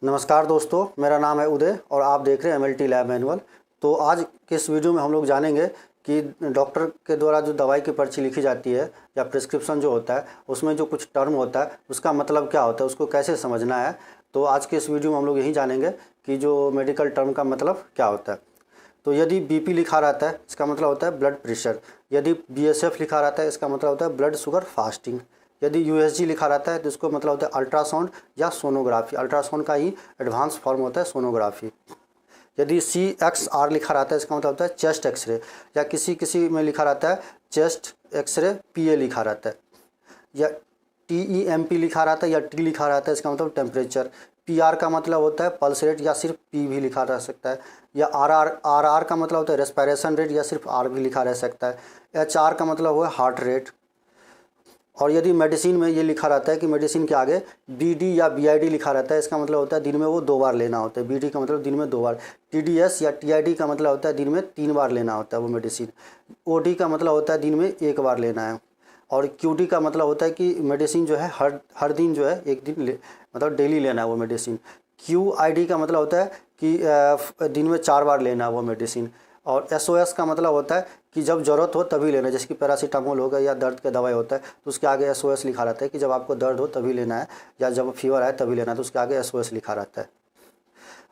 नमस्कार दोस्तों, मेरा नाम है उदय और आप देख रहे हैं MLT लैब मैनुअल। तो आज के इस वीडियो में हम लोग जानेंगे कि डॉक्टर के द्वारा जो दवाई की पर्ची लिखी जाती है या प्रिस्क्रिप्शन जो होता है उसमें जो कुछ टर्म होता है उसका मतलब क्या होता है, उसको कैसे समझना है। तो आज के इस वीडियो में हम लोग यही जानेंगे कि जो मेडिकल टर्म का मतलब क्या होता है। तो यदि BP लिखा रहता है इसका मतलब होता है ब्लड प्रेशर, यदि BSF लिखा रहता है इसका मतलब होता है ब्लड शुगर फास्टिंग, यदि USG लिखा रहता है तो इसको मतलब होता है अल्ट्रासाउंड या सोनोग्राफी, अल्ट्रासाउंड का ही एडवांस फॉर्म होता है सोनोग्राफी। यदि CXR लिखा रहता है इसका मतलब होता है चेस्ट एक्सरे, या किसी में लिखा रहता है चेस्ट एक्सरे PA लिखा रहता है, या TEMP लिखा रहता है या T लिखा रहता है इसका मतलब टेम्परेचर। PR का मतलब होता है पल्स रेट या सिर्फ P भी लिखा रह सकता है, या RR का मतलब होता है रेस्पिरेशन रेट या सिर्फ R भी लिखा रह सकता है। HR का मतलब हुआ हार्ट रेट। और यदि मेडिसिन में ये लिखा रहता है कि मेडिसिन के आगे BD या BID लिखा रहता है इसका मतलब होता है दिन में वो 2 बार लेना होता है। BD का मतलब दिन में 2 बार। TDS या TID का मतलब होता है दिन में 3 बार लेना होता है वो मेडिसिन। OD का मतलब होता है दिन में 1 बार लेना है। और QD का मतलब होता है कि मेडिसिन जो है हर दिन जो है एक दिन मतलब डेली लेना है वो मेडिसिन। QID का मतलब होता है कि दिन में 4 बार लेना है वो मेडिसिन। और SOS का मतलब होता है कि जब ज़रूरत हो तभी लेना है, जैसे कि पैरासीटामोल हो गया या दर्द का दवाई होता है तो उसके आगे SOS लिखा रहता है कि जब आपको दर्द हो तभी लेना है, या जब फीवर आए तभी लेना है तो उसके आगे SOS लिखा रहता है।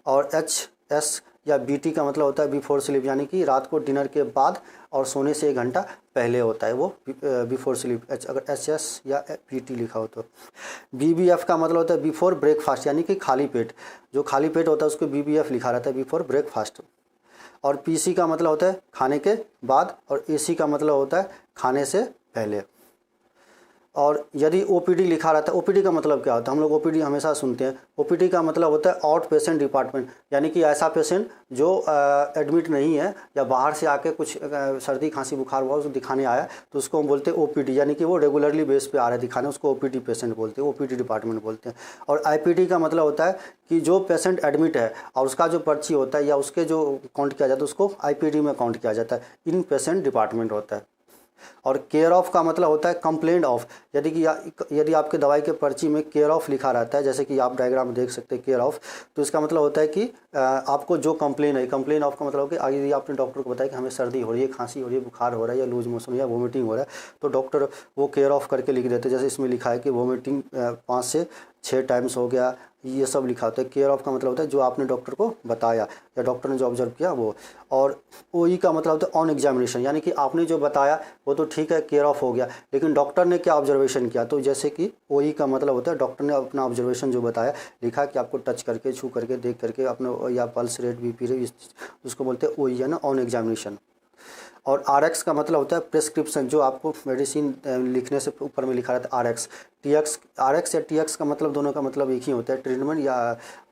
और HS या BT का मतलब होता है बिफोर स्लीप, यानी कि रात को डिनर के बाद और सोने से 1 घंटा पहले होता है वो बिफोर स्लीप, अगर HS या BT लिखा हो तो। BBF का मतलब होता है बिफोर ब्रेकफास्ट, यानी कि खाली पेट, जो खाली पेट होता है उसको BBF लिखा रहता है बिफोर ब्रेकफास्ट। और PC का मतलब होता है खाने के बाद, और AC का मतलब होता है खाने से पहले। और यदि OPD लिखा रहता है, OPD का मतलब क्या होता है, हम लोग OPD हमेशा सुनते हैं। OPD का मतलब होता है आउट पेशेंट डिपार्टमेंट, यानी कि ऐसा पेशेंट जो एडमिट नहीं है या बाहर से आके कुछ सर्दी खांसी बुखार हुआ उसको दिखाने आया तो उसको हम बोलते हैं OPD, यानी कि वो रेगुलरली बेस पे आ रहा है दिखाने, उसको OPD पेशेंट बोलते हैं, OPD डिपार्टमेंट बोलते हैं। और IPD का मतलब होता है कि जो पेशेंट एडमिट है और उसका जो पर्ची होता है या उसके जो काउंट किया जाता है उसको IPD में काउंट किया जाता है, इन पेशेंट डिपार्टमेंट होता है। और केयर ऑफ का मतलब होता है कंप्लेंट ऑफ, यदि आपके दवाई के पर्ची में केयर ऑफ लिखा रहता है, जैसे कि आप डायग्राम में देख सकते हैं केयर ऑफ, तो इसका मतलब होता है कि आपको जो कंप्लेन है, कंप्लेन ऑफ का मतलब है कि यदि आपने डॉक्टर को बताया कि हमें सर्दी हो रही है, खांसी हो रही है, बुखार हो रहा है या लूज मोशन या वोमिटिंग हो रहा है, तो डॉक्टर वो केयर ऑफ करके लिख देते हैं। जैसे इसमें लिखा है कि वोमिटिंग 5 से 6 टाइम्स हो गया, ये सब लिखा होता है। केयर ऑफ का मतलब होता है जो आपने डॉक्टर को बताया या डॉक्टर ने जो ऑब्जर्व किया वो। और OE का मतलब होता है ऑन एग्जामिनेशन, यानी कि आपने जो बताया वो तो ठीक है, केयर ऑफ हो गया, लेकिन डॉक्टर ने क्या ऑब्जर्वेशन किया। तो जैसे कि OE का मतलब होता है डॉक्टर ने अपना ऑब्जर्वेशन जो बताया, लिखा कि आपको टच करके, छू करके, देख करके अपने, या पल्स रेट, BP रेट, उसको बोलते हैं OE, है ना, ऑन एग्जामिनेशन। और RX का मतलब होता है प्रिस्क्रिप्शन, जो आपको मेडिसिन लिखने से ऊपर में लिखा रहता है RX। RX या TX का मतलब दोनों का मतलब एक ही होता है, ट्रीटमेंट या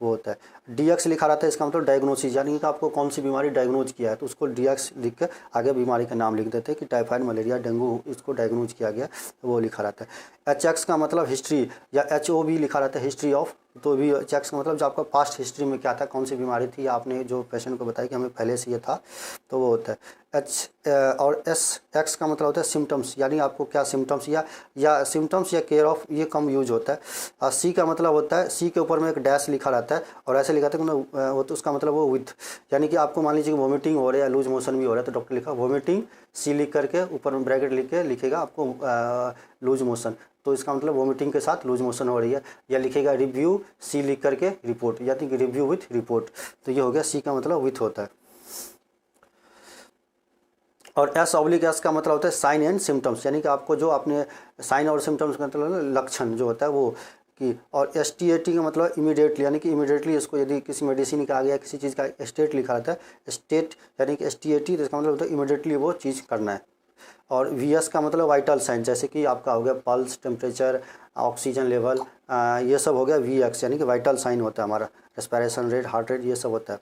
वो होता है। DX लिखा रहता है इसका मतलब डायग्नोसिस, यानी कि आपको कौन सी बीमारी डायग्नोज किया है तो उसको DX लिख के आगे बीमारी का नाम लिख देते हैं कि टाइफाइड, मलेरिया, डेंगू इसको डायग्नोज किया गया, वो लिखा रहता है। HX का मतलब हिस्ट्री, या HOB लिखा रहता है हिस्ट्री ऑफ, तो भी HX का मतलब जो आपका पास्ट हिस्ट्री में क्या था, कौन सी बीमारी थी, या आपने जो पेशेंट को बताया कि हमें पहले से ये था, तो वो होता है। और SX का मतलब होता है सिम्टम्स, यानी आपको क्या सिम्टम्स या सिम्टम्स या केयर ऑफ, ये कम यूज होता है। और C का मतलब होता है, C के ऊपर में एक डैश लिखा रहता है और ऐसे लिखा था कि वो, तो उसका मतलब वो विथ, यानी कि आपको मान लीजिए कि वोमिटिंग हो रहा है या लूज मोशन भी हो रहा है तो डॉक्टर लिखा वोमिटिंग, C लिख करके ऊपर में ब्रैकेट लिख के लिखेगा आपको लूज मोशन, तो इसका मतलब वोमिटिंग के साथ लूज मोशन हो रही है। या लिखेगा रिव्यू, C लिख करके रिपोर्ट, यानी कि रिव्यू विथ रिपोर्ट, तो ये हो गया C का मतलब विथ होता है। और S/S का मतलब होता है साइन एंड सिम्टम्स, यानी कि आपको जो आपने साइन और सिम्टम्स का मतलब लक्षण जो होता है वो कि। और STAT का मतलब इमीडिएटली, यानी कि इमीडिएटली इसको, यदि किसी मेडिसिन का आ गया, किसी चीज़ का स्टेट लिखा रहता है, स्टेट यानी कि STAT, तो इसका मतलब होता है इमीडिएटली वो चीज़ करना है। और VS का मतलब वाइटल साइन, जैसे कि आपका हो गया पल्स, टेम्परेचर, ऑक्सीजन लेवल, ये सब हो गया VX, यानी कि वाइटल साइन होता है हमारा, रेस्पिरेशन रेट, हार्ट रेट, ये सब होता है।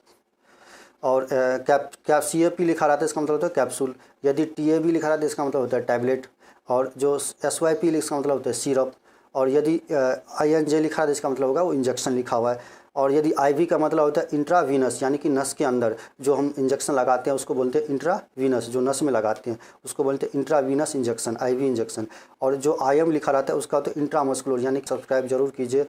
और CAP लिखा रहता है इसका मतलब होता है कैप्सूल, यदि TAB लिखा रहता है इसका मतलब होता है टैबलेट, और जो SYP इसका मतलब होता है सिरप, और यदि INJ लिखा है तो इसका मतलब होगा वो इंजेक्शन लिखा हुआ है। और यदि IV का मतलब होता है इंट्रावीनस, यानी कि नस के अंदर जो हम इंजेक्शन लगाते हैं उसको बोलते हैं इंट्रावीनस, जो नस में लगाते हैं उसको बोलते हैं इंट्रावीनस इंजेक्शन, IV इंजेक्शन। और जो IM लिखा रहता है उसका होता है इंट्रामस्कुलर, यानी कि सब्सक्राइब जरूर कीजिए।